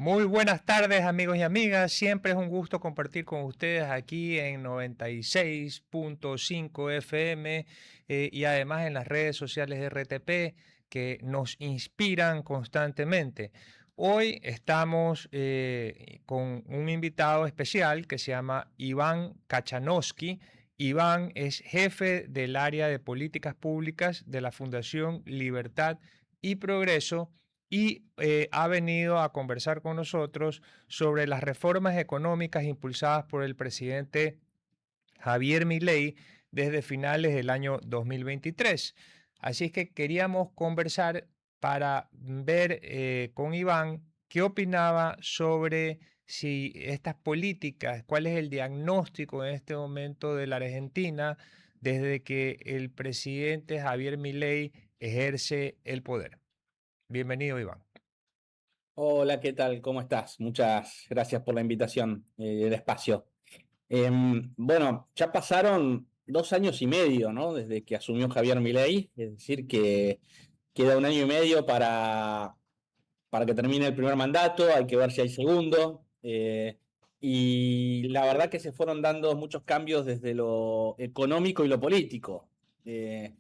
Muy buenas tardes amigos y amigas, siempre es un gusto compartir con ustedes aquí en 96.5 FM y además en las redes sociales de RTP que nos inspiran constantemente. Hoy estamos con un invitado especial que se llama Iván Kachanowski. Iván es jefe del área de políticas públicas de la Fundación Libertad y Progreso y ha venido a conversar con nosotros sobre las reformas económicas impulsadas por el presidente Javier Milei desde finales del año 2023. Así es que queríamos conversar para ver con Iván qué opinaba sobre si estas políticas, cuál es el diagnóstico en este momento de la Argentina desde que el presidente Javier Milei ejerce el poder. Bienvenido, Iván. Hola, ¿qué tal? ¿Cómo estás? Muchas gracias por la invitación del espacio. Bueno, ya pasaron 2 años y medio, ¿no? Desde que asumió Javier Milei, es decir, que queda un año y medio para que termine el primer mandato, hay que ver si hay segundo. Y la verdad que se fueron dando muchos cambios desde lo económico y lo político. Eh,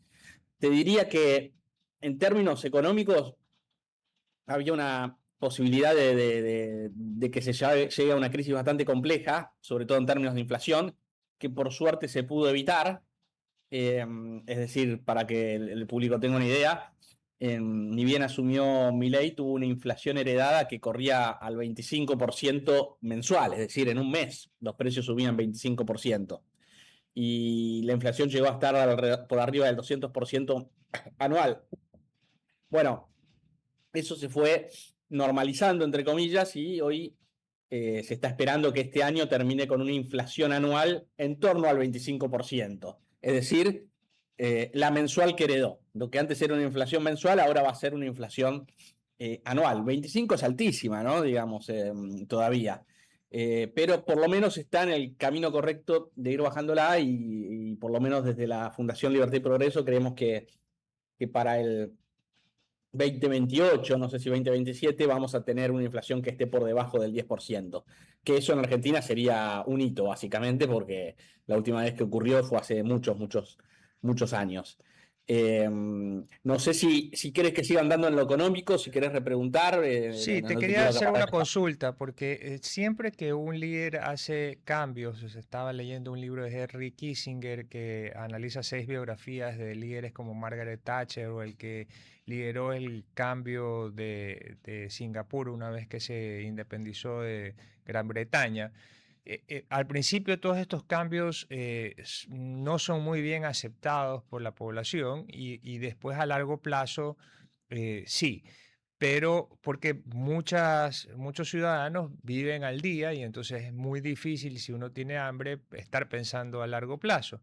Te diría que en términos económicos había una posibilidad de que se llegue a una crisis bastante compleja, sobre todo en términos de inflación, que por suerte se pudo evitar. Eh, es decir, para que el público tenga una idea, ni bien asumió Milei, tuvo una inflación heredada que corría al 25% mensual, es decir, en un mes los precios subían 25%. Y la inflación llegó a estar por arriba del 200% anual. Bueno, eso se fue normalizando, entre comillas, y hoy se está esperando que este año termine con una inflación anual en torno al 25%. Es decir, la mensual que heredó. Lo que antes era una inflación mensual, ahora va a ser una inflación anual. 25 es altísima, ¿no? Digamos, todavía. Pero por lo menos está en el camino correcto de ir bajándola y por lo menos desde la Fundación Libertad y Progreso creemos que para el 2028, no sé si 2027, vamos a tener una inflación que esté por debajo del 10%, que eso en Argentina sería un hito, básicamente, porque la última vez que ocurrió fue hace muchos años. No sé si quieres que siga andando en lo económico, si querés repreguntar, Sí, te no te quería quiero hacer acaparar una el espacio. consulta, porque siempre que un líder hace cambios, se estaba leyendo un libro de Henry Kissinger que analiza 6 biografías de líderes como Margaret Thatcher o el que lideró el cambio de Singapur una vez que se independizó de Gran Bretaña. Al principio todos estos cambios no son muy bien aceptados por la población y después a largo plazo sí, pero porque muchos ciudadanos viven al día y entonces es muy difícil si uno tiene hambre estar pensando a largo plazo.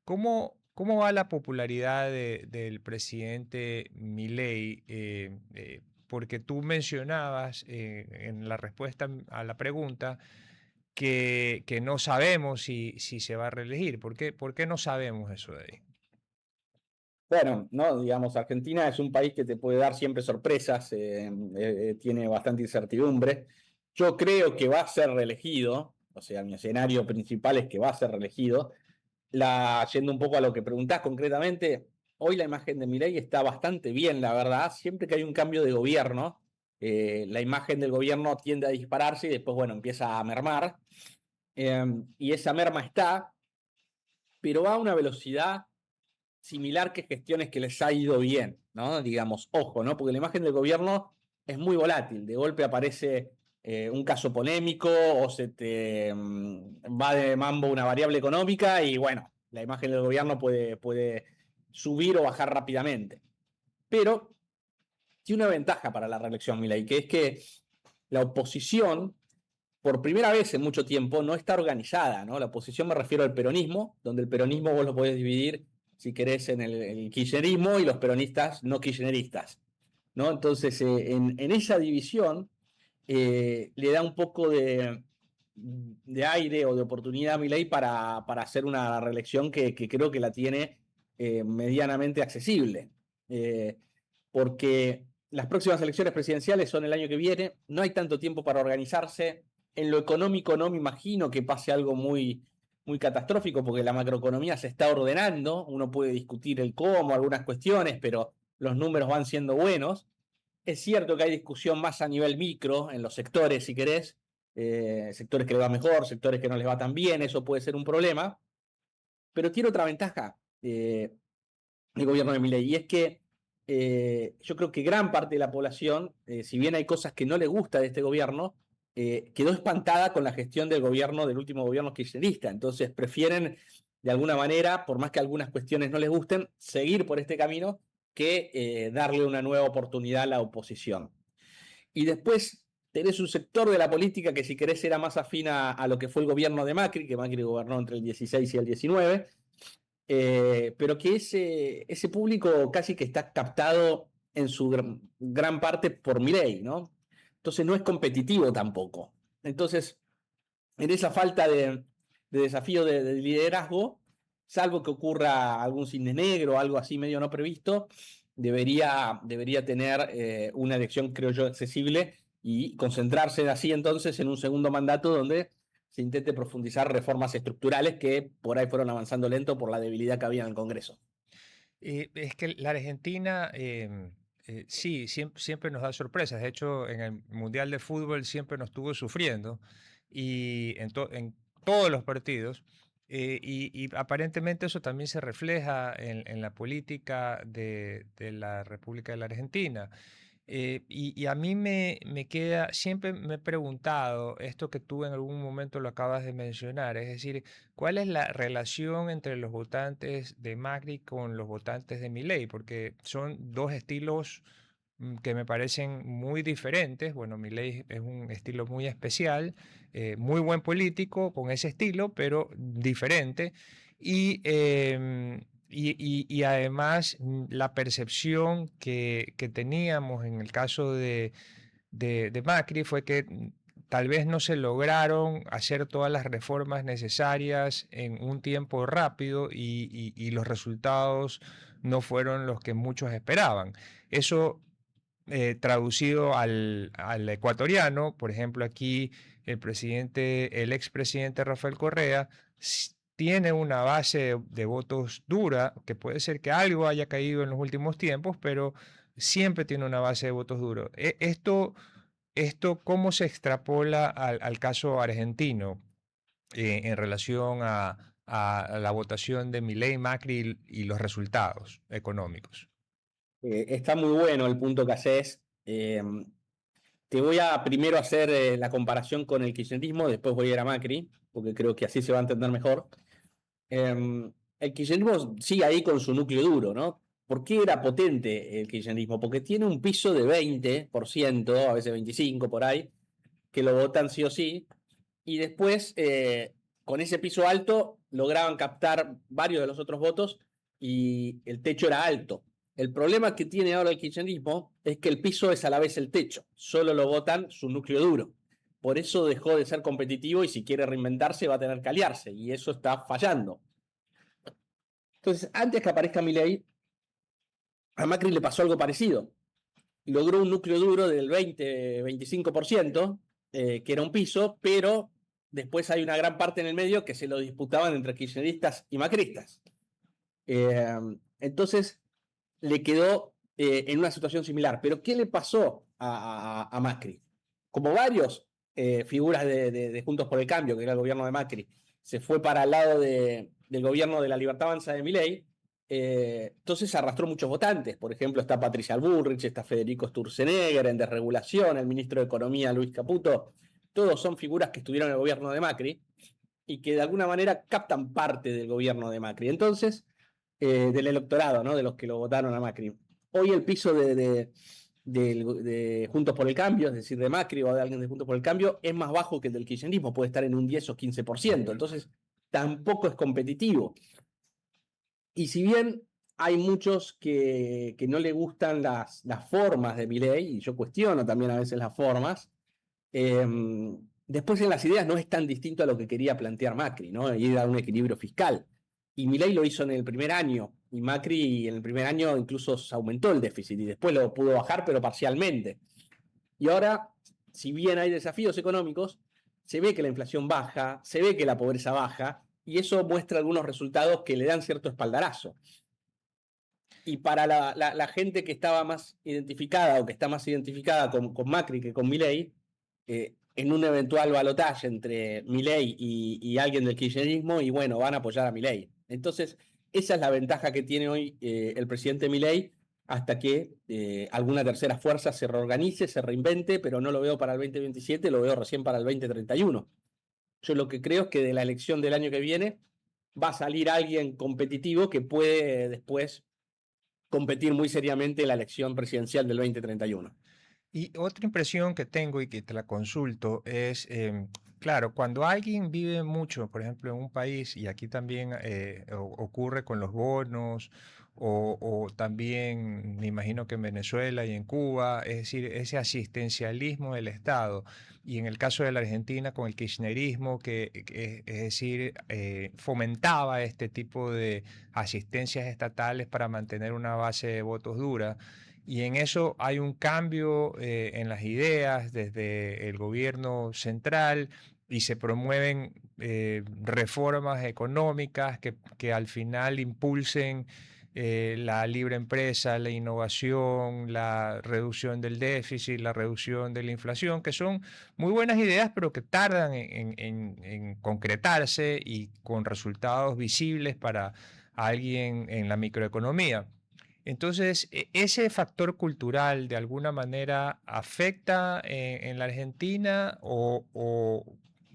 ¿Cómo va la popularidad del presidente Milei? Porque tú mencionabas en la respuesta a la pregunta que no sabemos si se va a reelegir. ¿Por qué no sabemos eso de ahí? Bueno, no, digamos, Argentina es un país que te puede dar siempre sorpresas, tiene bastante incertidumbre. Yo creo que va a ser reelegido, o sea, mi escenario principal es que va a ser reelegido. Yendo un poco a lo que preguntás concretamente, hoy la imagen de Milei está bastante bien, la verdad. Siempre que hay un cambio de gobierno, la imagen del gobierno tiende a dispararse y después, bueno, empieza a mermar. Y esa merma está, pero va a una velocidad similar que gestiones que les ha ido bien, ¿no? Digamos, ojo, ¿no? Porque la imagen del gobierno es muy volátil. De golpe aparece un caso polémico o se te va de mambo una variable económica y bueno, la imagen del gobierno puede subir o bajar rápidamente. Pero tiene una ventaja para la reelección, Milei, que es que la oposición, por primera vez en mucho tiempo, no está organizada, ¿no? La oposición me refiero al peronismo, donde el peronismo vos lo podés dividir, si querés, en el kirchnerismo y los peronistas no kirchneristas, ¿no? Entonces, en esa división le da un poco de aire o de oportunidad a Milei para hacer una reelección que creo que la tiene medianamente accesible. Porque las próximas elecciones presidenciales son el año que viene, no hay tanto tiempo para organizarse. En lo económico no me imagino que pase algo muy, muy catastrófico, porque la macroeconomía se está ordenando, uno puede discutir el cómo, algunas cuestiones, pero los números van siendo buenos. Es cierto que hay discusión más a nivel micro, en los sectores, si querés, sectores que le va mejor, sectores que no les va tan bien, eso puede ser un problema, pero tiene otra ventaja el gobierno de Milei, y es que yo creo que gran parte de la población, si bien hay cosas que no le gusta de este gobierno, quedó espantada con la gestión del gobierno, del último gobierno kirchnerista. Entonces prefieren, de alguna manera, por más que algunas cuestiones no les gusten, seguir por este camino que darle una nueva oportunidad a la oposición. Y después tenés un sector de la política que, si querés, era más afín a lo que fue el gobierno de Macri, que Macri gobernó entre el 16 y el 19, pero que ese público casi que está captado en su gran parte por Milei, ¿no? Entonces no es competitivo tampoco. Entonces, en esa falta de desafío de liderazgo, salvo que ocurra algún cisne negro o algo así medio no previsto, debería tener una elección, creo yo, accesible y concentrarse así entonces en un segundo mandato donde se intente profundizar reformas estructurales que por ahí fueron avanzando lento por la debilidad que había en el Congreso. Es que la Argentina, sí, siempre nos da sorpresas. De hecho, en el Mundial de Fútbol siempre nos estuvo sufriendo y en todos los partidos. Y aparentemente eso también se refleja en la política de la República de la Argentina. Y a mí me queda, siempre me he preguntado esto que tú en algún momento lo acabas de mencionar, es decir, ¿cuál es la relación entre los votantes de Macri con los votantes de Milei? Porque son dos estilos que me parecen muy diferentes. Bueno, Milei es un estilo muy especial, muy buen político con ese estilo, pero diferente. Y, y además la percepción que teníamos en el caso de Macri fue que tal vez no se lograron hacer todas las reformas necesarias en un tiempo rápido y los resultados no fueron los que muchos esperaban. Eso traducido al ecuatoriano, por ejemplo, aquí el expresidente Rafael Correa tiene una base de votos dura, que puede ser que algo haya caído en los últimos tiempos, pero siempre tiene una base de votos duros. Esto ¿cómo se extrapola al caso argentino en relación a la votación de Milei, Macri y los resultados económicos? Está muy bueno el punto que haces. Te voy a primero hacer la comparación con el kirchnerismo, después voy a ir a Macri, porque creo que así se va a entender mejor. El kirchnerismo sigue ahí con su núcleo duro, ¿no? ¿Por qué era potente el kirchnerismo? Porque tiene un piso de 20%, a veces 25% por ahí, que lo votan sí o sí, y después, con ese piso alto, lograban captar varios de los otros votos y el techo era alto. El problema que tiene ahora el kirchnerismo es que el piso es a la vez el techo, solo lo votan su núcleo duro. Por eso dejó de ser competitivo y si quiere reinventarse va a tener que aliarse, y eso está fallando. Entonces, antes que aparezca Milei, a Macri le pasó algo parecido. Logró un núcleo duro del 20-25%, que era un piso, pero después hay una gran parte en el medio que se lo disputaban entre kirchneristas y macristas. Entonces, le quedó en una situación similar. Pero ¿qué le pasó a Macri? Como varios figuras de Juntos por el Cambio, que era el gobierno de Macri, se fue para el lado del gobierno de la Libertad Avanza de Milei, entonces arrastró muchos votantes. Por ejemplo, está Patricia Bullrich, está Federico Sturzenegger en desregulación, el ministro de Economía Luis Caputo. Todos son figuras que estuvieron en el gobierno de Macri y que de alguna manera captan parte del gobierno de Macri. Entonces, del electorado, ¿no? De los que lo votaron a Macri. Hoy el piso de Juntos por el Cambio, es decir, de Macri o de alguien de Juntos por el Cambio, es más bajo que el del kirchnerismo, puede estar en un 10 o 15%. Entonces, tampoco es competitivo. Y si bien hay muchos que no le gustan las formas de Milei, y yo cuestiono también a veces las formas, después en las ideas no es tan distinto a lo que quería plantear Macri, ¿no? Y dar un equilibrio fiscal. Y Milei lo hizo en el primer año, Y Macri en el primer año incluso se aumentó el déficit y después lo pudo bajar, pero parcialmente. Y ahora, si bien hay desafíos económicos, se ve que la inflación baja, se ve que la pobreza baja, y eso muestra algunos resultados que le dan cierto espaldarazo. Y para la gente que estaba más identificada o que está más identificada con Macri que con Milei, en un eventual balotaje entre Milei y alguien del kirchnerismo, y bueno, van a apoyar a Milei. Entonces, esa es la ventaja que tiene hoy el presidente Milei hasta que alguna tercera fuerza se reorganice, se reinvente, pero no lo veo para el 2027, lo veo recién para el 2031. Yo lo que creo es que de la elección del año que viene va a salir alguien competitivo que puede después competir muy seriamente en la elección presidencial del 2031. Y otra impresión que tengo y que te la consulto es, claro, cuando alguien vive mucho, por ejemplo, en un país, y aquí también ocurre con los bonos, o también me imagino que en Venezuela y en Cuba, es decir, ese asistencialismo del Estado, y en el caso de la Argentina con el kirchnerismo, es decir, fomentaba este tipo de asistencias estatales para mantener una base de votos dura. Y en eso hay un cambio en las ideas desde el gobierno central y se promueven reformas económicas que al final impulsen la libre empresa, la innovación, la reducción del déficit, la reducción de la inflación, que son muy buenas ideas, pero que tardan en concretarse y con resultados visibles para alguien en la microeconomía. Entonces, ¿ese factor cultural de alguna manera afecta en la Argentina o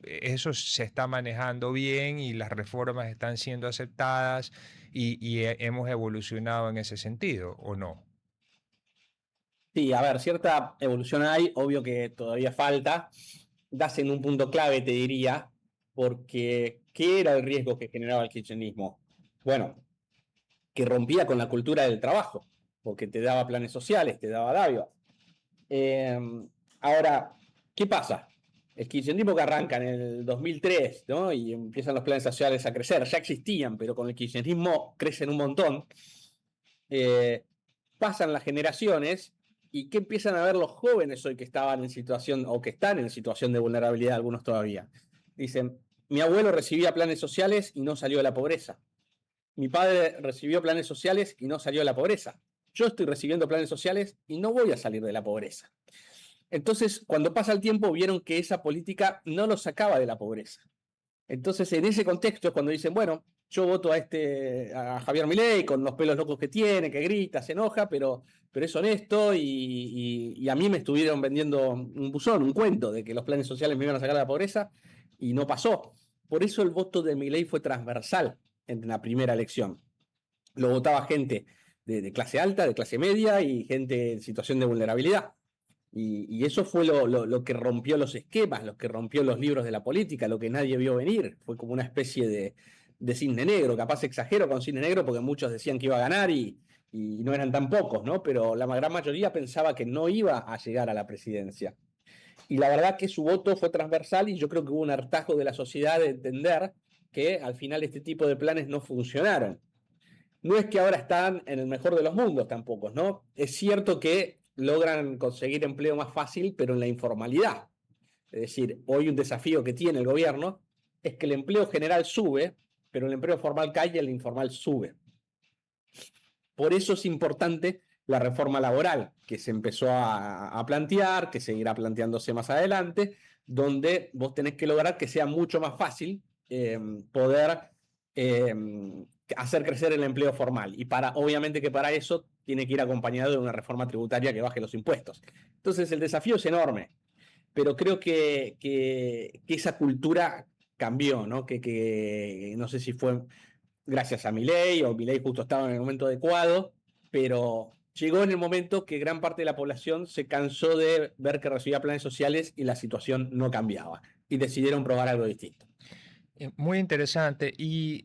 eso se está manejando bien y las reformas están siendo aceptadas y hemos evolucionado en ese sentido o no? Sí, a ver, cierta evolución hay, obvio que todavía falta. Das en un punto clave, te diría, porque ¿qué era el riesgo que generaba el kirchnerismo? Bueno, que rompía con la cultura del trabajo, porque te daba planes sociales, te daba dádivas. Eh, Ahora, ¿qué pasa? El kirchnerismo que arranca en el 2003, ¿no? Y empiezan los planes sociales a crecer, ya existían, pero con el kirchnerismo crecen un montón. Eh, Pasan las generaciones y ¿qué empiezan a ver los jóvenes hoy que estaban en situación o que están en situación de vulnerabilidad, algunos todavía? Dicen, mi abuelo recibía planes sociales y no salió de la pobreza. Mi padre recibió planes sociales y no salió de la pobreza. Yo estoy recibiendo planes sociales y no voy a salir de la pobreza. Entonces, cuando pasa el tiempo, vieron que esa política no los sacaba de la pobreza. Entonces, en ese contexto es cuando dicen, bueno, yo voto a Javier Milei con los pelos locos que tiene, que grita, se enoja, pero es honesto y a mí me estuvieron vendiendo un buzón, un cuento de que los planes sociales me iban a sacar de la pobreza y no pasó. Por eso el voto de Milei fue transversal en la primera elección. Lo votaba gente de clase alta, de clase media y gente en situación de vulnerabilidad. Y eso fue lo que rompió los esquemas, lo que rompió los libros de la política, lo que nadie vio venir. Fue como una especie de cisne negro. Capaz exagero con cisne negro porque muchos decían que iba a ganar y no eran tan pocos, ¿no? Pero la gran mayoría pensaba que no iba a llegar a la presidencia. Y la verdad que su voto fue transversal y yo creo que hubo un hartazgo de la sociedad de entender que al final este tipo de planes no funcionaron. No es que ahora están en el mejor de los mundos tampoco, ¿no? Es cierto que logran conseguir empleo más fácil, pero en la informalidad. Es decir, hoy un desafío que tiene el gobierno es que el empleo general sube, pero el empleo formal cae y el informal sube. Por eso es importante la reforma laboral que se empezó a plantear, que seguirá planteándose más adelante, donde vos tenés que lograr que sea mucho más fácil poder eh, hacer crecer el empleo formal. Y obviamente que para eso tiene que ir acompañado de una reforma tributaria que baje los impuestos. Entonces el desafío es enorme, pero creo que esa cultura cambió, ¿no? Que no sé si fue gracias a Milei o Milei justo estaba en el momento adecuado, pero llegó en el momento que gran parte de la población se cansó de ver que recibía planes sociales y la situación no cambiaba y decidieron probar algo distinto. Muy interesante. Y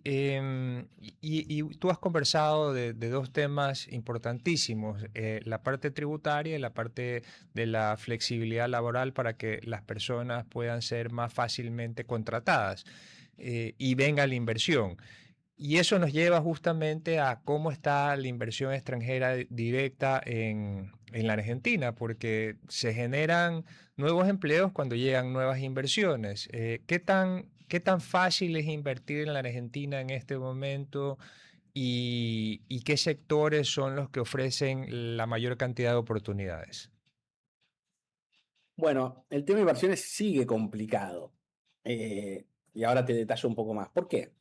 tú has conversado de dos temas importantísimos, la parte tributaria y la parte de la flexibilidad laboral para que las personas puedan ser más fácilmente contratadas y venga la inversión. Y eso nos lleva justamente a cómo está la inversión extranjera directa en la Argentina, porque se generan nuevos empleos cuando llegan nuevas inversiones. Qué tan fácil es invertir en la Argentina en este momento y qué sectores son los que ofrecen la mayor cantidad de oportunidades? Bueno, el tema de inversiones sigue complicado. Y ahora te detallo un poco más. ¿Por qué?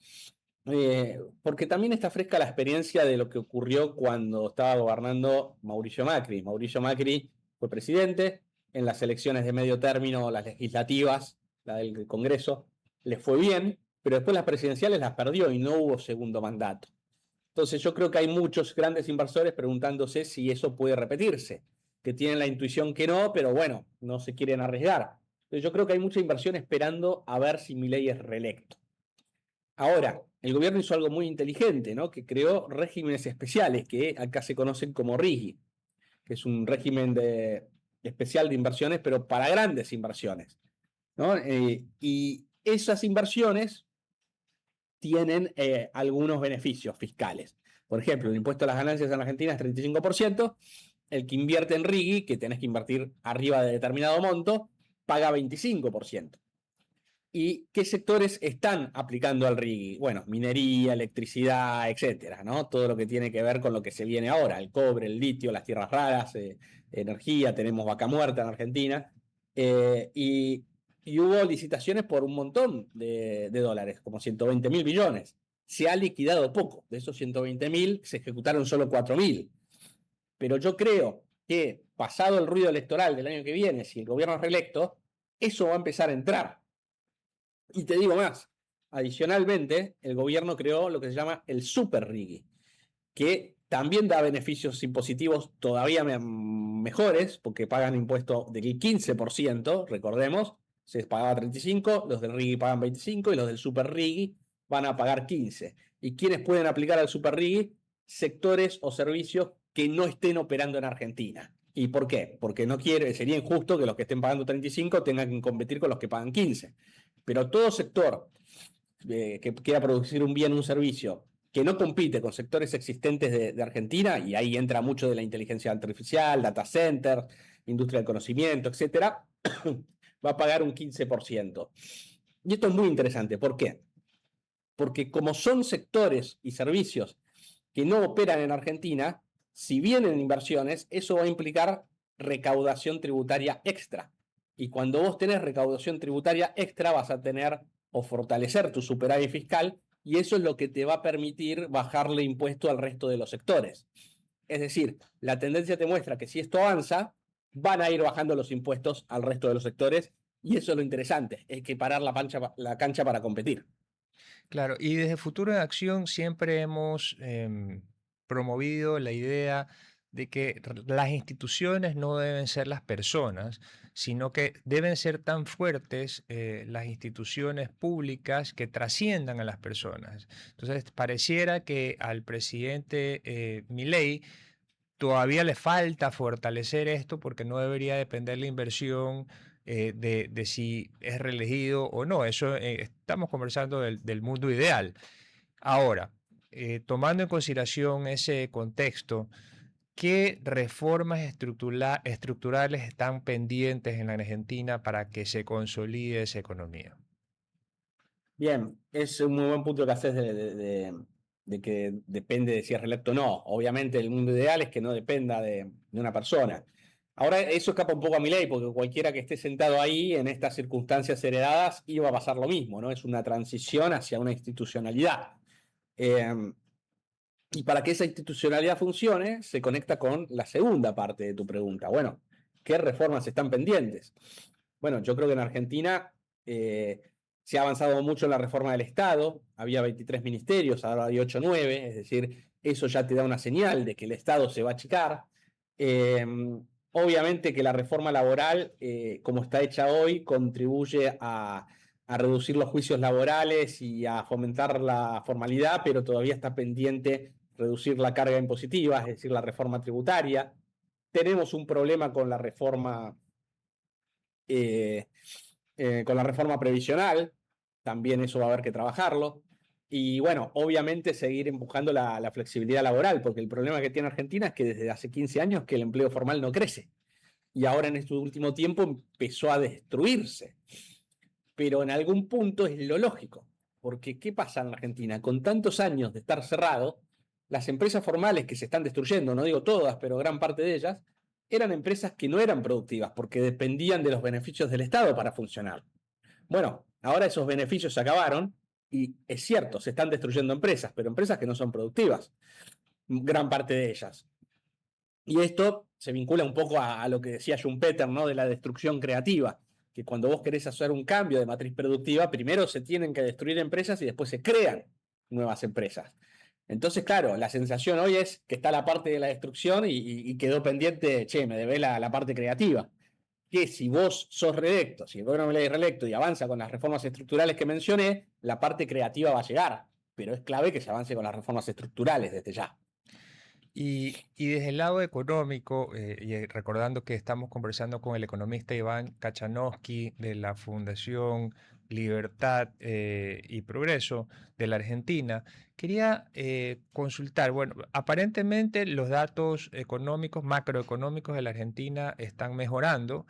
Porque también está fresca la experiencia de lo que ocurrió cuando estaba gobernando Mauricio Macri. Mauricio Macri fue presidente en las elecciones de medio término, las legislativas, la del Congreso, le fue bien, pero después las presidenciales las perdió y no hubo segundo mandato. Entonces yo creo que hay muchos grandes inversores preguntándose si eso puede repetirse, que tienen la intuición que no, pero bueno, no se quieren arriesgar. Entonces yo creo que hay mucha inversión esperando a ver si Milei es reelecto. Ahora, el gobierno hizo algo muy inteligente, ¿no? Que creó regímenes especiales que acá se conocen como RIGI, que es un régimen especial de inversiones, pero para grandes inversiones, ¿no? Y esas inversiones tienen algunos beneficios fiscales. Por ejemplo, el impuesto a las ganancias en Argentina es 35%, el que invierte en RIGI, que tenés que invertir arriba de determinado monto, paga 25%. ¿Y qué sectores están aplicando al RIGI? Bueno, minería, electricidad, etcétera, ¿no? Todo lo que tiene que ver con lo que se viene ahora, el cobre, el litio, las tierras raras, energía, tenemos vaca muerta en Argentina. Eh, y, y hubo licitaciones por un montón de dólares, como 120.000 millones. Se ha liquidado poco. De esos 120.000 se ejecutaron solo 4.000. Pero yo creo que pasado el ruido electoral del año que viene, si el gobierno es reelecto, eso va a empezar a entrar. Y te digo más, adicionalmente, el gobierno creó lo que se llama el Super RIGI, que también da beneficios impositivos todavía mejores, porque pagan impuesto del 15%, recordemos, se pagaba 35%, los del RIGI pagan 25% y los del Super RIGI van a pagar 15%. ¿Y quiénes pueden aplicar al Super RIGI? Sectores o servicios que no estén operando en Argentina. ¿Y por qué? Porque no quiere, sería injusto que los que estén pagando 35 tengan que competir con los que pagan 15. Pero todo sector que quiera producir un bien, un servicio, que no compite con sectores existentes de Argentina, y ahí entra mucho de la inteligencia artificial, data center, industria del conocimiento, etcétera, va a pagar un 15%. Y esto es muy interesante. ¿Por qué? Porque como son sectores y servicios que no operan en Argentina, si vienen inversiones, eso va a implicar recaudación tributaria extra. Y cuando vos tenés recaudación tributaria extra, vas a tener o fortalecer tu superávit fiscal, y eso es lo que te va a permitir bajarle impuesto al resto de los sectores. Es decir, la tendencia te muestra que si esto avanza, van a ir bajando los impuestos al resto de los sectores, y eso es lo interesante, es que parar la cancha para competir. Claro, y desde Futuro en Acción siempre hemos promovido la idea de que las instituciones no deben ser las personas, sino que deben ser tan fuertes las instituciones públicas que trasciendan a las personas. Entonces, pareciera que al presidente Milei todavía le falta fortalecer esto porque no debería depender la inversión de si es reelegido o no. Eso estamos conversando del mundo ideal. Ahora, tomando en consideración ese contexto, ¿qué reformas estructurales están pendientes en la Argentina para que se consolide esa economía? Bien, es un muy buen punto que haces de que depende de si es reelecto o no. Obviamente el mundo ideal es que no dependa de una persona. Ahora eso escapa un poco a mi ley, porque cualquiera que esté sentado ahí en estas circunstancias heredadas iba a pasar lo mismo, ¿no? Es una transición hacia una institucionalidad. Eh, y para que esa institucionalidad funcione, se conecta con la segunda parte de tu pregunta. Bueno, ¿qué reformas están pendientes? Bueno, yo creo que en Argentina se ha avanzado mucho en la reforma del Estado. Había 23 ministerios, ahora hay 8 o 9, es decir, eso ya te da una señal de que el Estado se va a achicar. Eh, Obviamente que la reforma laboral, como está hecha hoy, contribuye a reducir los juicios laborales y a fomentar la formalidad, pero todavía está pendiente reducir la carga impositiva, es decir, la reforma tributaria. Tenemos un problema eh, con la reforma previsional, también eso va a haber que trabajarlo. Y bueno, obviamente seguir empujando la flexibilidad laboral, porque el problema que tiene Argentina es que desde hace 15 años que el empleo formal no crece. Y ahora en este último tiempo empezó a destruirse. Pero en algún punto es lo lógico, porque ¿qué pasa en Argentina? Con tantos años de estar cerrado, las empresas formales que se están destruyendo, no digo todas, pero gran parte de ellas, eran empresas que no eran productivas porque dependían de los beneficios del Estado para funcionar. Bueno, ahora esos beneficios se acabaron y es cierto, se están destruyendo empresas, pero empresas que no son productivas, gran parte de ellas. Y esto se vincula un poco a lo que decía Schumpeter, ¿no? De la destrucción creativa, que cuando vos querés hacer un cambio de matriz productiva, primero se tienen que destruir empresas y después se crean nuevas empresas. Entonces, claro, la sensación hoy es que está la parte de la destrucción y quedó pendiente, che, me debe la parte creativa. Que si vos sos reelecto, si el gobierno Milei es reelecto y avanza con las reformas estructurales que mencioné, la parte creativa va a llegar, pero es clave que se avance con las reformas estructurales desde ya. Y desde el lado económico, recordando que estamos conversando con el economista Iván Kachanowski de la Fundación Libertad y Progreso de la Argentina, quería consultar, bueno, aparentemente los datos económicos, macroeconómicos de la Argentina están mejorando.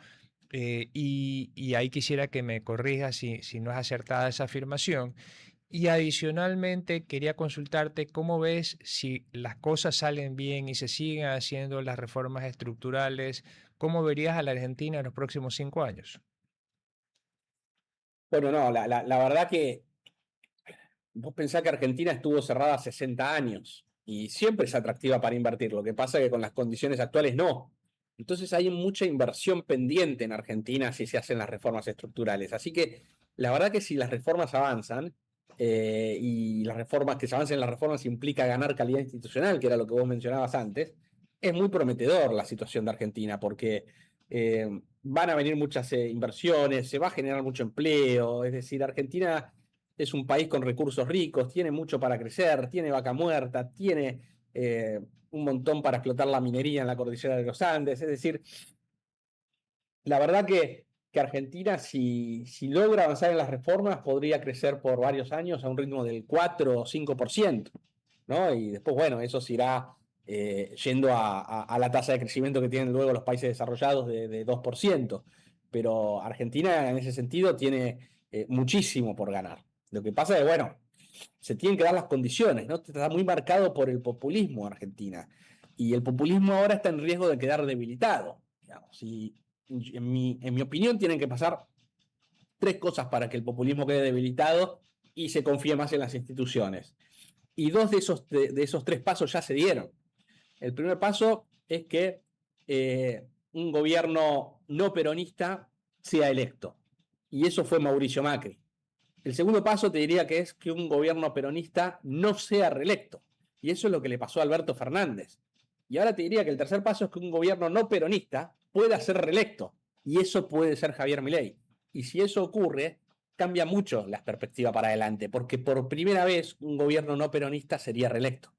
Y ahí quisiera que me corrija si no es acertada esa afirmación. Y adicionalmente quería consultarte cómo ves si las cosas salen bien y se siguen haciendo las reformas estructurales, ¿cómo verías a la Argentina en los próximos 5 años? Bueno, no, la verdad que vos pensás que Argentina estuvo cerrada 60 años y siempre es atractiva para invertir. Lo que pasa es que con las condiciones actuales no. Entonces hay mucha inversión pendiente en Argentina si se hacen las reformas estructurales. Así que la verdad que si las reformas avanzan y las reformas que se avancen en las reformas implica ganar calidad institucional, que era lo que vos mencionabas antes, es muy prometedor la situación de Argentina porque van a venir muchas inversiones, se va a generar mucho empleo. Es decir, Argentina es un país con recursos ricos, tiene mucho para crecer, tiene vaca muerta, tiene un montón para explotar la minería en la cordillera de los Andes. Es decir, la verdad que Argentina, si logra avanzar en las reformas, podría crecer por varios años a un ritmo del 4 o 5%, ¿no? Y después, bueno, eso se irá yendo a la tasa de crecimiento que tienen luego los países desarrollados de 2%. Pero Argentina, en ese sentido, tiene muchísimo por ganar. Lo que pasa es que, bueno, se tienen que dar las condiciones, ¿no? Está muy marcado por el populismo Argentina. Y el populismo ahora está en riesgo de quedar debilitado, digamos. Y en mi opinión tienen que pasar tres cosas para que el populismo quede debilitado y se confíe más en las instituciones. Y dos de esos tres pasos ya se dieron. El primer paso es que un gobierno no peronista sea electo. Y eso fue Mauricio Macri. El segundo paso te diría que es que un gobierno peronista no sea reelecto. Y eso es lo que le pasó a Alberto Fernández. Y ahora te diría que el tercer paso es que un gobierno no peronista pueda ser reelecto. Y eso puede ser Javier Milei. Y si eso ocurre, cambia mucho la perspectiva para adelante, porque por primera vez un gobierno no peronista sería reelecto.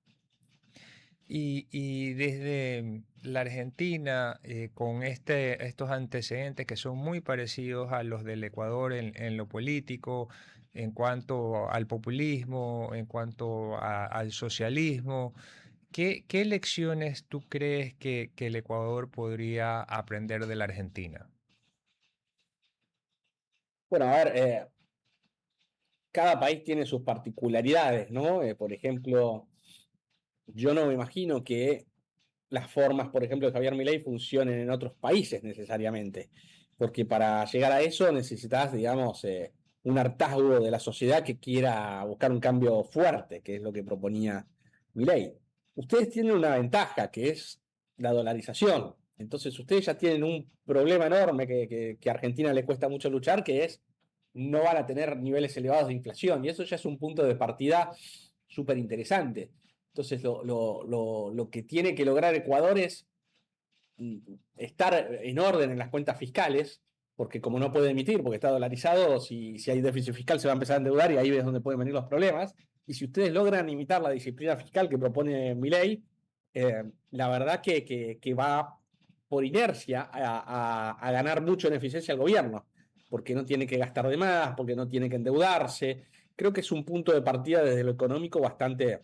Y desde la Argentina, con estos antecedentes que son muy parecidos a los del Ecuador en lo político, en cuanto al populismo, en cuanto al socialismo, ¿qué lecciones tú crees que el Ecuador podría aprender de la Argentina? Bueno, a ver, cada país tiene sus particularidades, ¿no? Por ejemplo, yo no me imagino que las formas, por ejemplo, de Javier Milei funcionen en otros países necesariamente, porque para llegar a eso necesitas, digamos, un hartazgo de la sociedad que quiera buscar un cambio fuerte, que es lo que proponía Milei. Ustedes tienen una ventaja, que es la dolarización. Entonces, ustedes ya tienen un problema enorme que a Argentina le cuesta mucho luchar, que es no van a tener niveles elevados de inflación, y eso ya es un punto de partida súper interesante. Entonces, lo que tiene que lograr Ecuador es estar en orden en las cuentas fiscales, porque como no puede emitir, porque está dolarizado, si hay déficit fiscal se va a empezar a endeudar y ahí es donde pueden venir los problemas. Y si ustedes logran imitar la disciplina fiscal que propone Milei, la verdad que va por inercia a ganar mucho en eficiencia el gobierno, porque no tiene que gastar de más, porque no tiene que endeudarse. creo que es un punto de partida desde lo económico bastante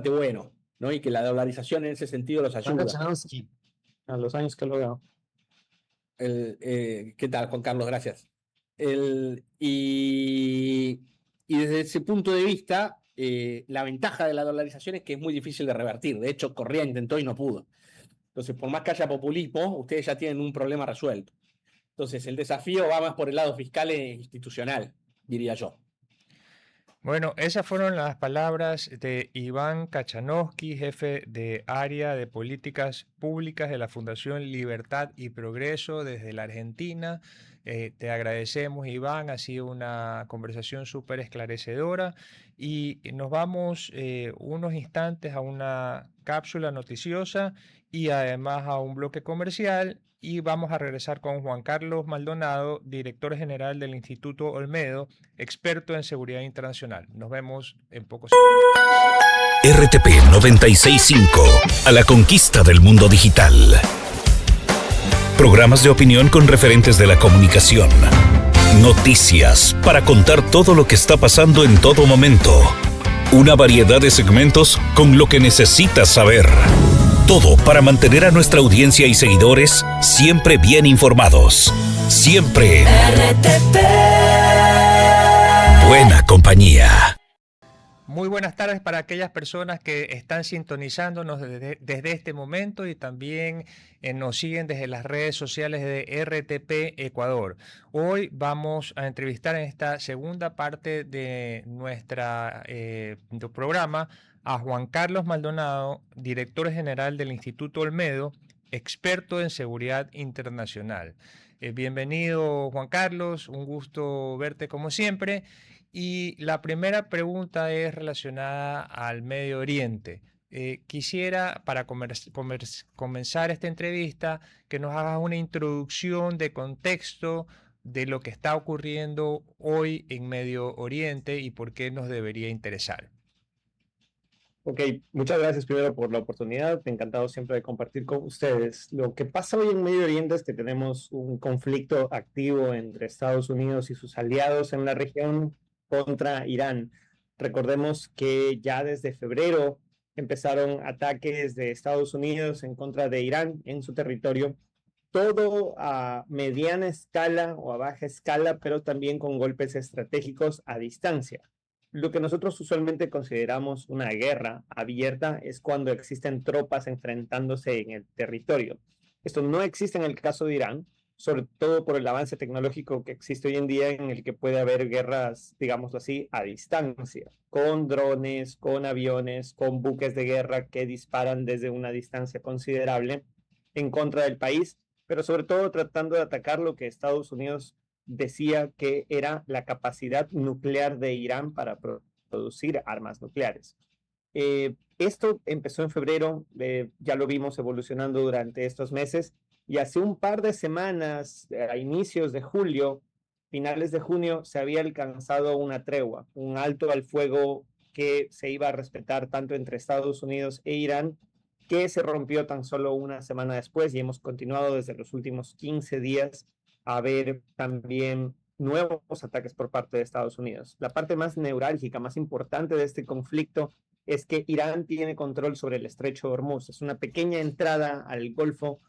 bueno, ¿no? Y que la dolarización en ese sentido los Juan ayuda. Kachanowski, a los años que lo veo. ¿Qué tal, Juan Carlos? Gracias. Y desde ese punto de vista, la ventaja de la dolarización es que es muy difícil de revertir. De hecho, Correa intentó y no pudo. Entonces, por más que haya populismo, ustedes ya tienen un problema resuelto. Entonces, el desafío va más por el lado fiscal e institucional, diría yo. Bueno, esas fueron las palabras de Iván Kachanowski, jefe de área de políticas públicas de la Fundación Libertad y Progreso desde la Argentina. Te agradecemos, Iván, ha sido una conversación súper esclarecedora y nos vamos unos instantes a una cápsula noticiosa y además a un bloque comercial y vamos a regresar con Juan Carlos Maldonado, director general del Instituto Olmedo, experto en seguridad internacional. Nos vemos en pocos segundos. RTP 965, a la conquista del mundo digital. Programas de opinión con referentes de la comunicación. Noticias para contar todo lo que está pasando en todo momento. Una variedad de segmentos con lo que necesitas saber. Todo para mantener a nuestra audiencia y seguidores siempre bien informados. Siempre RTP. Buena compañía. Muy buenas tardes para aquellas personas que están sintonizándonos desde este momento y también nos siguen desde las redes sociales de RTP Ecuador. Hoy vamos a entrevistar en esta segunda parte de nuestro programa a Juan Carlos Maldonado, director general del Instituto Olmedo, experto en seguridad internacional. Bienvenido, Juan Carlos, un gusto verte como siempre. Y la primera pregunta es relacionada al Medio Oriente. Quisiera, para comenzar esta entrevista, que nos hagas una introducción de contexto de lo que está ocurriendo hoy en Medio Oriente y por qué nos debería interesar. Ok, muchas gracias primero por la oportunidad. Encantado siempre de compartir con ustedes. Lo que pasa hoy en Medio Oriente es que tenemos un conflicto activo entre Estados Unidos y sus aliados en la región contra Irán. Recordemos que ya desde febrero empezaron ataques de Estados Unidos en contra de Irán en su territorio, todo a mediana escala o a baja escala, pero también con golpes estratégicos a distancia. Lo que nosotros usualmente consideramos una guerra abierta es cuando existen tropas enfrentándose en el territorio. Esto no existe en el caso de Irán, sobre todo por el avance tecnológico que existe hoy en día en el que puede haber guerras, digámoslo así, a distancia, con drones, con aviones, con buques de guerra que disparan desde una distancia considerable en contra del país, pero sobre todo tratando de atacar lo que Estados Unidos decía que era la capacidad nuclear de Irán para producir armas nucleares. Esto empezó en febrero, ya lo vimos evolucionando durante estos meses, y hace un par de semanas, a inicios de julio, finales de junio, se había alcanzado una tregua, un alto al fuego que se iba a respetar tanto entre Estados Unidos e Irán, que se rompió tan solo una semana después y hemos continuado desde los últimos 15 días a ver también nuevos ataques por parte de Estados Unidos. La parte más neurálgica, más importante de este conflicto es que Irán tiene control sobre el estrecho de Hormuz. Es una pequeña entrada al Golfo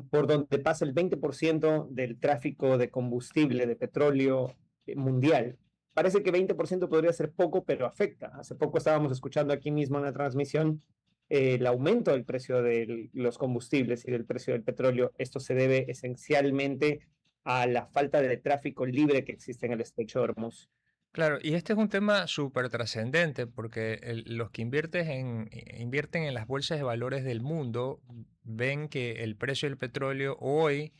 por donde pasa el 20% del tráfico de combustible, de petróleo mundial. Parece que 20% podría ser poco, pero afecta. Hace poco estábamos escuchando aquí mismo en la transmisión el aumento del precio de los combustibles y del precio del petróleo. Esto se debe esencialmente a la falta de tráfico libre que existe en el estrecho de Hormuz. Claro, y este es un tema súper trascendente porque los que invierten en las bolsas de valores del mundo ven que el precio del petróleo hoy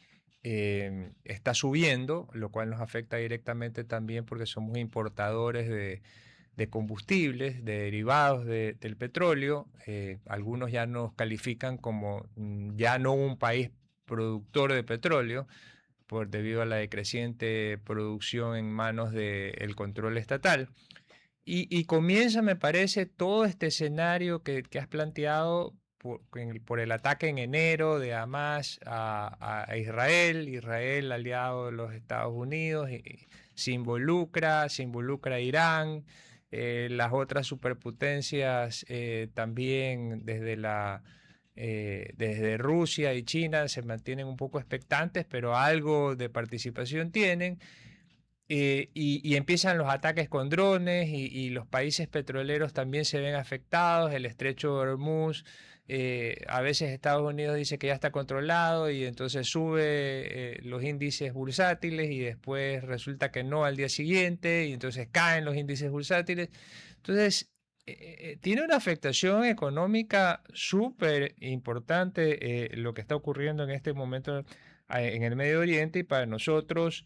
está subiendo, lo cual nos afecta directamente también porque somos importadores de combustibles, de derivados del petróleo. Algunos ya nos califican como ya no un país productor de petróleo debido a la decreciente producción en manos del control estatal. Y comienza, me parece, todo este escenario que has planteado por el ataque en enero de Hamas a Israel. Israel, aliado de los Estados Unidos, se involucra Irán. Las otras superpotencias también desde Rusia y China se mantienen un poco expectantes, pero algo de participación tienen. Y empiezan los ataques con drones y los países petroleros también se ven afectados. El estrecho de Hormuz, a veces Estados Unidos dice que ya está controlado y entonces sube los índices bursátiles y después resulta que no al día siguiente y entonces caen los índices bursátiles. Entonces, tiene una afectación económica súper importante lo que está ocurriendo en este momento en el Medio Oriente, y para nosotros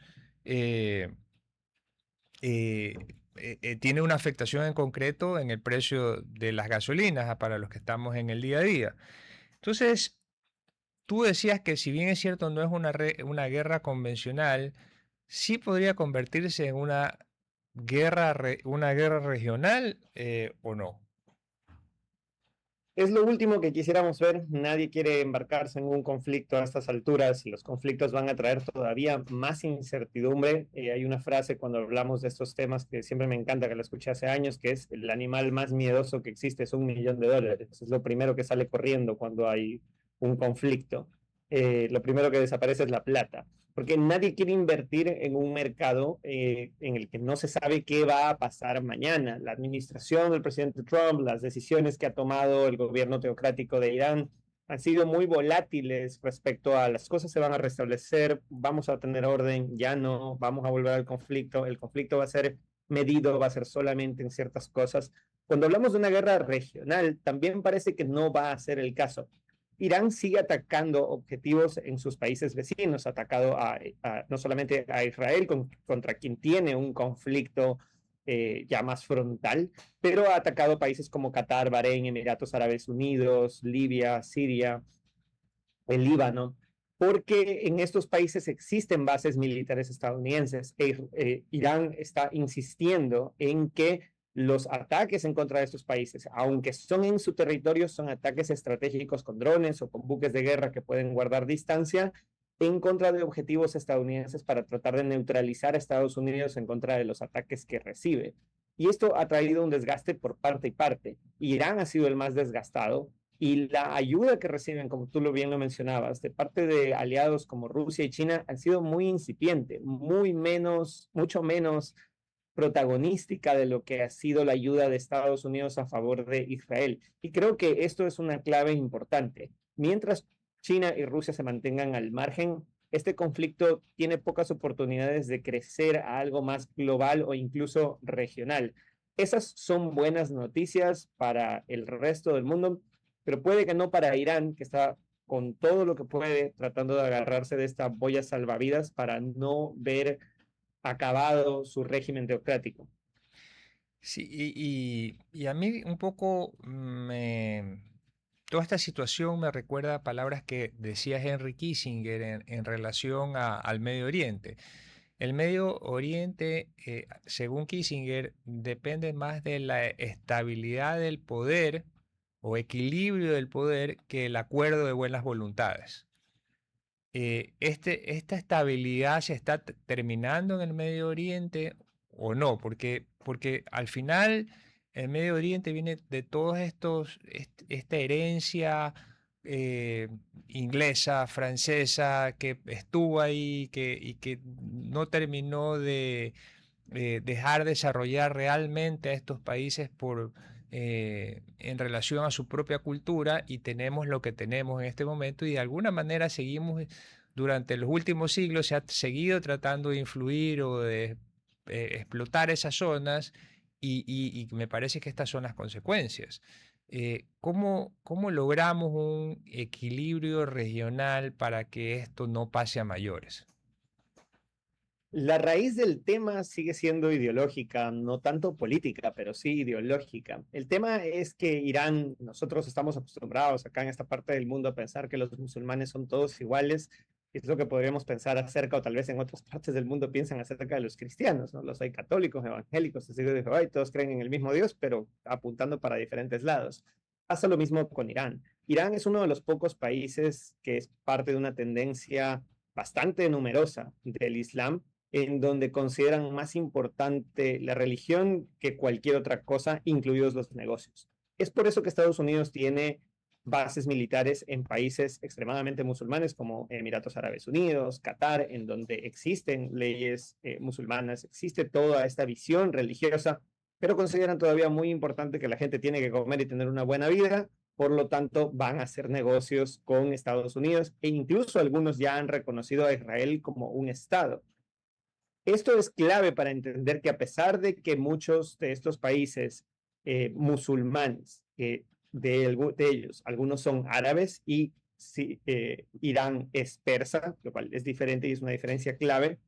tiene una afectación en concreto en el precio de las gasolinas para los que estamos en el día a día. Entonces, tú decías que si bien es cierto no es una guerra convencional, sí podría convertirse en una guerra regional, ¿o no? Es lo último que quisiéramos ver. Nadie quiere embarcarse en un conflicto a estas alturas y los conflictos van a traer todavía más incertidumbre. Hay una frase cuando hablamos de estos temas que siempre me encanta, que la escuché hace años, que es: el animal más miedoso que existe es $1.000.000. Es lo primero que sale corriendo cuando hay un conflicto. Lo primero que desaparece es la plata, porque nadie quiere invertir en un mercado en el que no se sabe qué va a pasar mañana. La administración del presidente Trump, las decisiones que ha tomado el gobierno teocrático de Irán han sido muy volátiles respecto a las cosas se van a restablecer, vamos a tener orden, ya no, vamos a volver al conflicto, el conflicto va a ser medido, va a ser solamente en ciertas cosas. Cuando hablamos de una guerra regional, también parece que no va a ser el caso. Irán sigue atacando objetivos en sus países vecinos, ha atacado no solamente a Israel, contra quien tiene un conflicto ya más frontal, pero ha atacado países como Qatar, Bahrein, Emiratos Árabes Unidos, Libia, Siria, el Líbano, porque en estos países existen bases militares estadounidenses. Irán está insistiendo en que los ataques en contra de estos países, aunque son en su territorio, son ataques estratégicos con drones o con buques de guerra que pueden guardar distancia en contra de objetivos estadounidenses para tratar de neutralizar a Estados Unidos en contra de los ataques que recibe. Y esto ha traído un desgaste por parte y parte. Irán ha sido el más desgastado y la ayuda que reciben, como tú bien lo mencionabas, de parte de aliados como Rusia y China ha sido muy incipiente, mucho menos protagonística de lo que ha sido la ayuda de Estados Unidos a favor de Israel. Y creo que esto es una clave importante. Mientras China y Rusia se mantengan al margen, este conflicto tiene pocas oportunidades de crecer a algo más global o incluso regional. Esas son buenas noticias para el resto del mundo, pero puede que no para Irán, que está con todo lo que puede tratando de agarrarse de esta boya salvavidas para no ver acabado su régimen teocrático. Sí, y a mí un poco toda esta situación me recuerda a palabras que decía Henry Kissinger en relación al Medio Oriente. El Medio Oriente, según Kissinger, depende más de la estabilidad del poder o equilibrio del poder que el acuerdo de buenas voluntades. ¿Esta estabilidad se está terminando en el Medio Oriente o no? Porque al final el Medio Oriente viene de todos esta herencia inglesa, francesa, que estuvo ahí y que no terminó de dejar desarrollar realmente a estos países en relación a su propia cultura, y tenemos lo que tenemos en este momento y de alguna manera seguimos, durante los últimos siglos se ha seguido tratando de influir o de explotar esas zonas y me parece que estas son las consecuencias. ¿Cómo logramos un equilibrio regional para que esto no pase a mayores? La raíz del tema sigue siendo ideológica, no tanto política, pero sí ideológica. El tema es que Irán, nosotros estamos acostumbrados acá en esta parte del mundo a pensar que los musulmanes son todos iguales. Es lo que podríamos pensar acerca, o tal vez en otras partes del mundo piensan acerca de los cristianos, ¿no? Los hay católicos, evangélicos, testigos de Jehová, y todos creen en el mismo Dios, pero apuntando para diferentes lados. Pasa lo mismo con Irán. Irán es uno de los pocos países que es parte de una tendencia bastante numerosa del Islam, en donde consideran más importante la religión que cualquier otra cosa, incluidos los negocios. Es por eso que Estados Unidos tiene bases militares en países extremadamente musulmanes como Emiratos Árabes Unidos, Qatar, en donde existen leyes musulmanas, existe toda esta visión religiosa, pero consideran todavía muy importante que la gente tiene que comer y tener una buena vida. Por lo tanto, van a hacer negocios con Estados Unidos e incluso algunos ya han reconocido a Israel como un Estado. Esto es clave para entender que a pesar de que muchos de estos países musulmanes, de ellos, algunos son árabes y Irán es persa, lo cual es diferente y es una diferencia clave,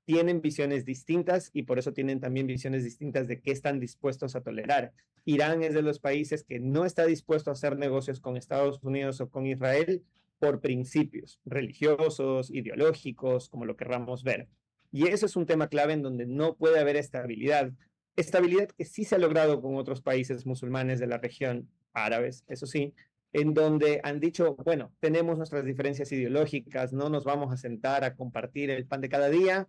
tienen visiones distintas y por eso tienen también visiones distintas de qué están dispuestos a tolerar. Irán es de los países que no está dispuesto a hacer negocios con Estados Unidos o con Israel por principios religiosos, ideológicos, como lo querramos ver. Y eso es un tema clave en donde no puede haber estabilidad. Estabilidad que sí se ha logrado con otros países musulmanes de la región, árabes, eso sí, en donde han dicho, bueno, tenemos nuestras diferencias ideológicas, no nos vamos a sentar a compartir el pan de cada día,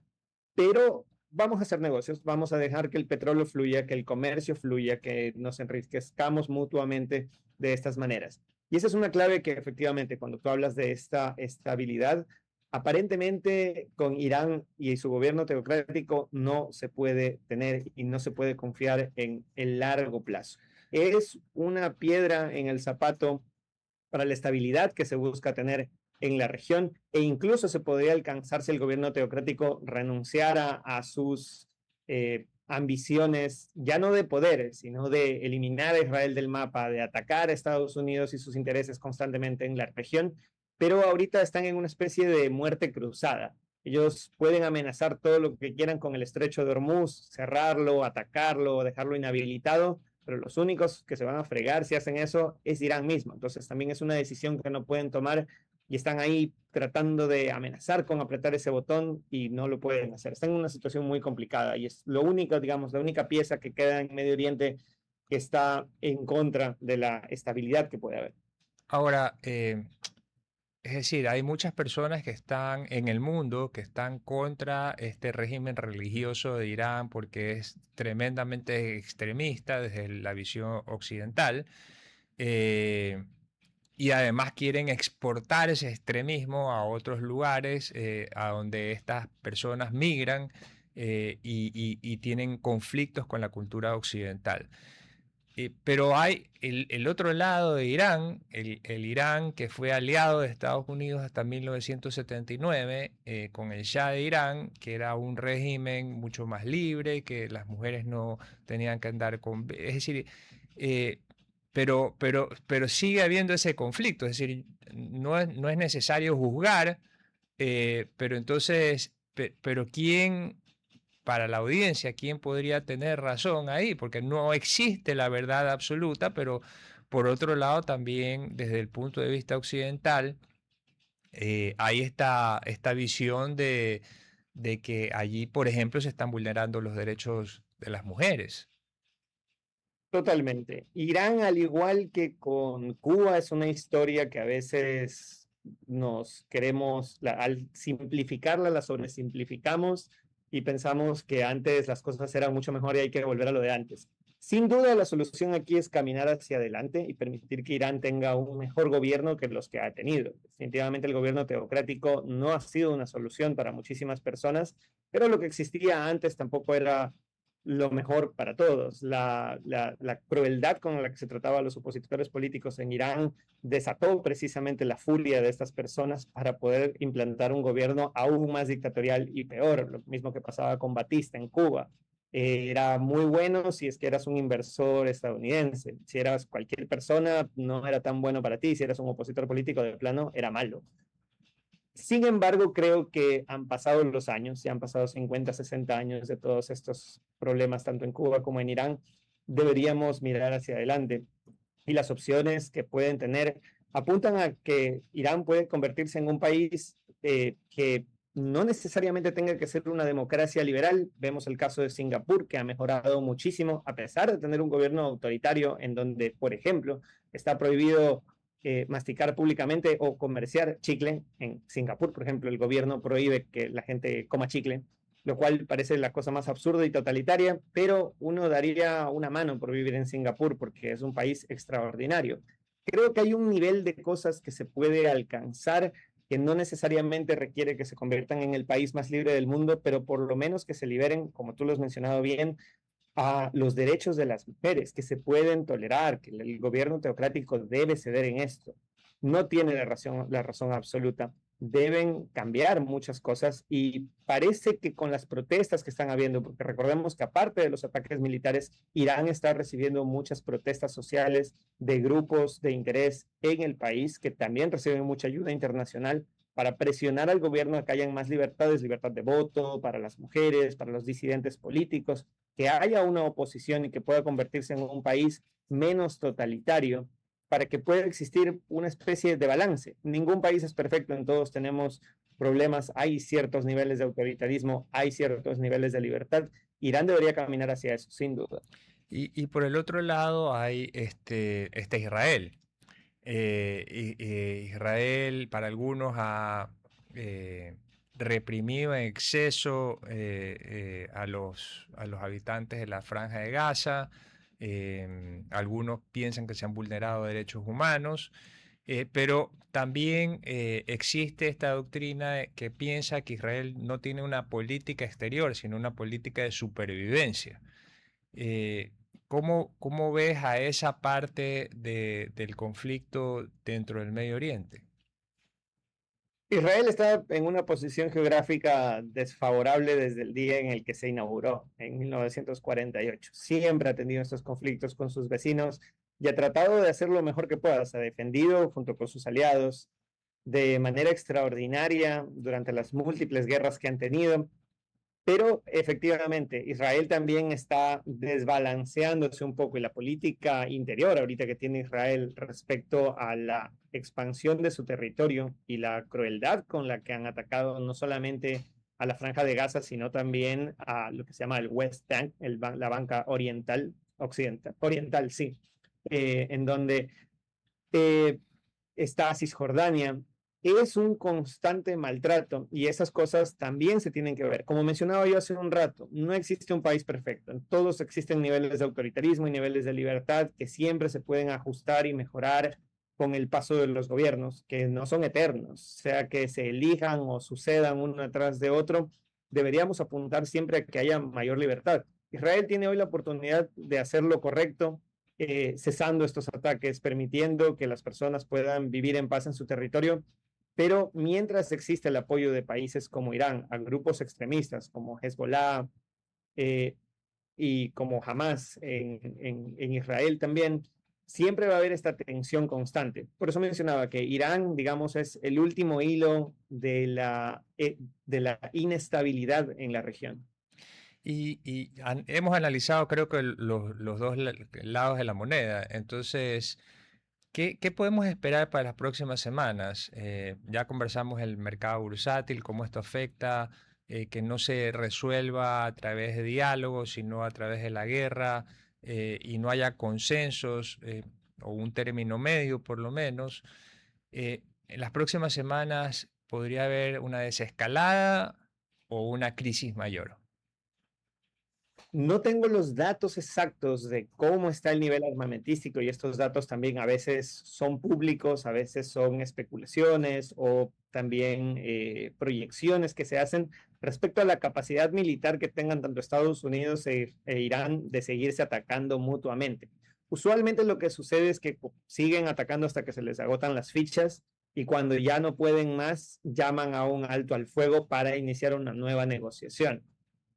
pero vamos a hacer negocios, vamos a dejar que el petróleo fluya, que el comercio fluya, que nos enriquezcamos mutuamente de estas maneras. Y esa es una clave que efectivamente cuando tú hablas de esta estabilidad, aparentemente con Irán y su gobierno teocrático no se puede tener y no se puede confiar en el largo plazo. Es una piedra en el zapato para la estabilidad que se busca tener en la región e incluso se podría alcanzar si el gobierno teocrático renunciara a sus ambiciones, ya no de poder, sino de eliminar a Israel del mapa, de atacar a Estados Unidos y sus intereses constantemente en la región, pero ahorita están en una especie de muerte cruzada. Ellos pueden amenazar todo lo que quieran con el estrecho de Hormuz, cerrarlo, atacarlo, dejarlo inhabilitado, pero los únicos que se van a fregar si hacen eso es Irán mismo. Entonces también es una decisión que no pueden tomar y están ahí tratando de amenazar con apretar ese botón y no lo pueden hacer. Están en una situación muy complicada y es lo único, digamos, la única pieza que queda en Medio Oriente que está en contra de la estabilidad que puede haber. Ahora, es decir, hay muchas personas que están en el mundo que están contra este régimen religioso de Irán porque es tremendamente extremista desde la visión occidental. Y además quieren exportar ese extremismo a otros lugares a donde estas personas migran y tienen conflictos con la cultura occidental. Pero hay el otro lado de Irán, el Irán que fue aliado de Estados Unidos hasta 1979 con el Shah de Irán, que era un régimen mucho más libre, que las mujeres no tenían que andar con... Es decir, pero sigue habiendo ese conflicto, es decir, no es necesario juzgar, pero entonces, pero ¿quién, para la audiencia, quién podría tener razón ahí? Porque no existe la verdad absoluta, pero por otro lado también desde el punto de vista occidental, hay esta visión de que allí, por ejemplo, se están vulnerando los derechos de las mujeres. Totalmente. Irán, al igual que con Cuba, es una historia que a veces nos queremos, al simplificarla, la sobresimplificamos y pensamos que antes las cosas eran mucho mejor y hay que volver a lo de antes. Sin duda, la solución aquí es caminar hacia adelante y permitir que Irán tenga un mejor gobierno que los que ha tenido. Definitivamente el gobierno teocrático no ha sido una solución para muchísimas personas, pero lo que existía antes tampoco era lo mejor para todos. La crueldad con la que se trataba a los opositores políticos en Irán desató precisamente la furia de estas personas para poder implantar un gobierno aún más dictatorial y peor, lo mismo que pasaba con Batista en Cuba. Era muy bueno si es que eras un inversor estadounidense, si eras cualquier persona no era tan bueno para ti, si eras un opositor político de plano era malo. Sin embargo, creo que han pasado los años, ya han pasado 50, 60 años de todos estos problemas, tanto en Cuba como en Irán. Deberíamos mirar hacia adelante y las opciones que pueden tener apuntan a que Irán puede convertirse en un país que no necesariamente tenga que ser una democracia liberal. Vemos el caso de Singapur, que ha mejorado muchísimo, a pesar de tener un gobierno autoritario en donde, por ejemplo, está prohibido masticar públicamente o comerciar chicle. En Singapur, por ejemplo, el gobierno prohíbe que la gente coma chicle, lo cual parece la cosa más absurda y totalitaria, pero uno daría una mano por vivir en Singapur porque es un país extraordinario. Creo que hay un nivel de cosas que se puede alcanzar que no necesariamente requiere que se conviertan en el país más libre del mundo, pero por lo menos que se liberen, como tú lo has mencionado bien, a los derechos de las mujeres, que se pueden tolerar, que el gobierno teocrático debe ceder en esto. No tiene la razón absoluta. Deben cambiar muchas cosas y parece que con las protestas que están habiendo, porque recordemos que aparte de los ataques militares, Irán está recibiendo muchas protestas sociales de grupos de interés en el país que también reciben mucha ayuda internacional para presionar al gobierno a que hayan más libertades, libertad de voto para las mujeres, para los disidentes políticos, que haya una oposición y que pueda convertirse en un país menos totalitario para que pueda existir una especie de balance. Ningún país es perfecto, en todos tenemos problemas, hay ciertos niveles de autoritarismo, hay ciertos niveles de libertad. Irán debería caminar hacia eso, sin duda. Y por el otro lado hay Israel. Israel para algunos ha reprimido en exceso a los habitantes de la Franja de Gaza. Algunos piensan que se han vulnerado derechos humanos, pero también existe esta doctrina que piensa que Israel no tiene una política exterior, sino una política de supervivencia. ¿Cómo ves a esa parte del conflicto dentro del Medio Oriente? Israel está en una posición geográfica desfavorable desde el día en el que se inauguró, en 1948. Siempre ha tenido estos conflictos con sus vecinos y ha tratado de hacer lo mejor que pueda. Se ha defendido junto con sus aliados de manera extraordinaria durante las múltiples guerras que han tenido. Pero efectivamente, Israel también está desbalanceándose un poco y la política interior ahorita que tiene Israel respecto a la expansión de su territorio y la crueldad con la que han atacado no solamente a la Franja de Gaza, sino también a lo que se llama el West Bank, la banca oriental, sí, en donde está Cisjordania. Es un constante maltrato y esas cosas también se tienen que ver. Como mencionaba yo hace un rato, no existe un país perfecto. En todos existen niveles de autoritarismo y niveles de libertad que siempre se pueden ajustar y mejorar con el paso de los gobiernos, que no son eternos, sea que se elijan o sucedan uno atrás de otro. Deberíamos apuntar siempre a que haya mayor libertad. Israel tiene hoy la oportunidad de hacer lo correcto, cesando estos ataques, permitiendo que las personas puedan vivir en paz en su territorio. Pero mientras existe el apoyo de países como Irán a grupos extremistas como Hezbollah y como Hamas en Israel también, siempre va a haber esta tensión constante. Por eso mencionaba que Irán, digamos, es el último hilo de la inestabilidad en la región. Hemos analizado, creo que los dos lados de la moneda. Entonces, ¿qué podemos esperar para las próximas semanas? Ya conversamos el mercado bursátil, cómo esto afecta, que no se resuelva a través de diálogos, sino a través de la guerra, y no haya consensos o un término medio, por lo menos. En las próximas semanas podría haber una desescalada o una crisis mayor. No tengo los datos exactos de cómo está el nivel armamentístico y estos datos también a veces son públicos, a veces son especulaciones o también proyecciones que se hacen respecto a la capacidad militar que tengan tanto Estados Unidos e Irán de seguirse atacando mutuamente. Usualmente lo que sucede es que siguen atacando hasta que se les agotan las fichas y cuando ya no pueden más, llaman a un alto al fuego para iniciar una nueva negociación.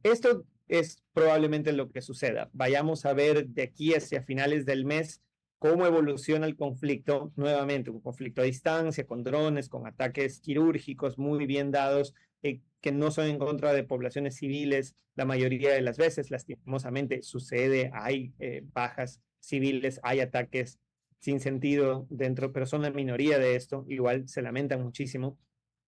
Esto es probablemente lo que suceda. Vayamos a ver de aquí hacia finales del mes cómo evoluciona el conflicto nuevamente, un conflicto a distancia, con drones, con ataques quirúrgicos muy bien dados, que no son en contra de poblaciones civiles. La mayoría de las veces, lastimosamente, sucede, hay bajas civiles, hay ataques sin sentido dentro, pero son la minoría de esto, igual se lamentan muchísimo.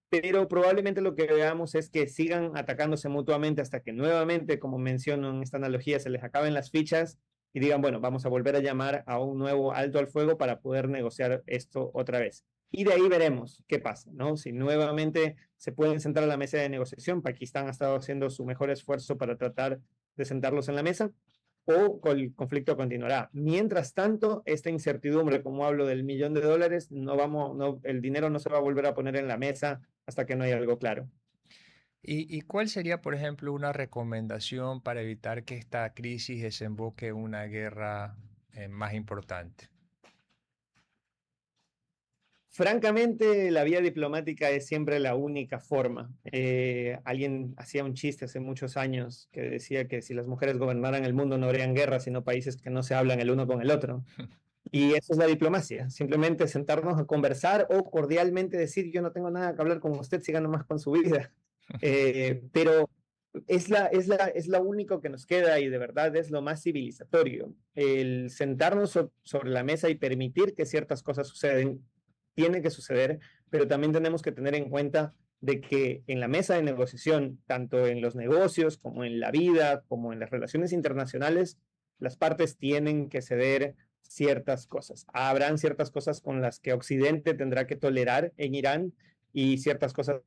Pero probablemente lo que veamos es que sigan atacándose mutuamente hasta que nuevamente, como menciono en esta analogía, se les acaben las fichas y digan, bueno, vamos a volver a llamar a un nuevo alto al fuego para poder negociar esto otra vez. Y de ahí veremos qué pasa, ¿no? Si nuevamente se pueden sentar a la mesa de negociación, Pakistán ha estado haciendo su mejor esfuerzo para tratar de sentarlos en la mesa, o el conflicto continuará. Mientras tanto, esta incertidumbre, como hablo del $1.000.000, el dinero no se va a volver a poner en la mesa hasta que no haya algo claro. ¿Y cuál sería, por ejemplo, una recomendación para evitar que esta crisis desemboque en una guerra más importante? Francamente, la vía diplomática es siempre la única forma. Alguien hacía un chiste hace muchos años que decía que si las mujeres gobernaran el mundo no habrían guerras, sino países que no se hablan el uno con el otro. Y eso es la diplomacia, simplemente sentarnos a conversar o cordialmente decir, yo no tengo nada que hablar con usted, siga nomás con su vida. Pero es lo único que nos queda y de verdad es lo más civilizatorio. El sentarnos sobre la mesa y permitir que ciertas cosas suceden, tiene que suceder, pero también tenemos que tener en cuenta de que en la mesa de negociación, tanto en los negocios como en la vida, como en las relaciones internacionales, las partes tienen que ceder ciertas cosas. Habrán ciertas cosas con las que Occidente tendrá que tolerar en Irán y ciertas cosas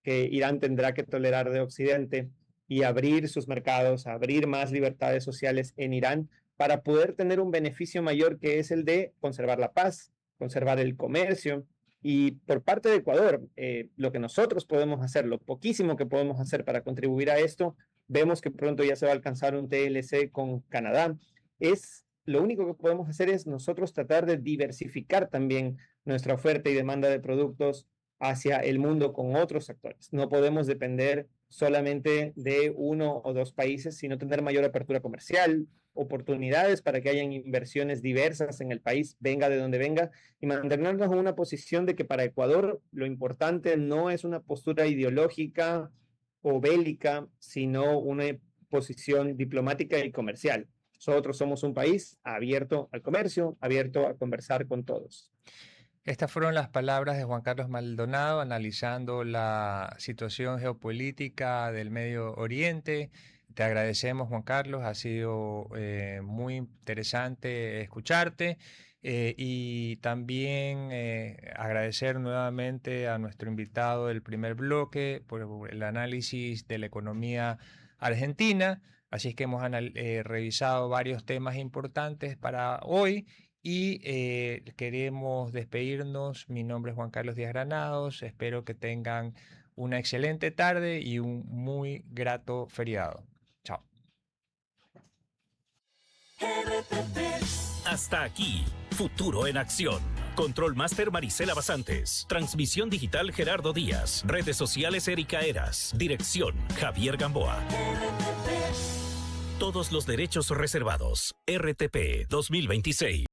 que Irán tendrá que tolerar de Occidente y abrir sus mercados, abrir más libertades sociales en Irán para poder tener un beneficio mayor que es el de conservar la paz, conservar el comercio. Y por parte de Ecuador, lo que nosotros podemos hacer, lo poquísimo que podemos hacer para contribuir a esto, vemos que pronto ya se va a alcanzar un TLC con Canadá. Lo único que podemos hacer es nosotros tratar de diversificar también nuestra oferta y demanda de productos hacia el mundo con otros actores. No podemos depender solamente de uno o dos países, sino tener mayor apertura comercial, oportunidades para que hayan inversiones diversas en el país, venga de donde venga, y mantenernos en una posición de que para Ecuador lo importante no es una postura ideológica o bélica, sino una posición diplomática y comercial. Nosotros somos un país abierto al comercio, abierto a conversar con todos. Estas fueron las palabras de Juan Carlos Maldonado analizando la situación geopolítica del Medio Oriente. Te agradecemos, Juan Carlos, ha sido muy interesante escucharte y también agradecer nuevamente a nuestro invitado del primer bloque por el análisis de la economía argentina. Así es que hemos revisado varios temas importantes para hoy. Y queremos despedirnos. Mi nombre es Juan Carlos Díaz Granados. Espero que tengan una excelente tarde y un muy grato feriado. Chao. Hasta aquí, Futuro en Acción. Control Master Marisela Basantes. Transmisión digital Gerardo Díaz. Redes sociales Erika Eras. Dirección Javier Gamboa. Todos los derechos reservados. RTP 2026.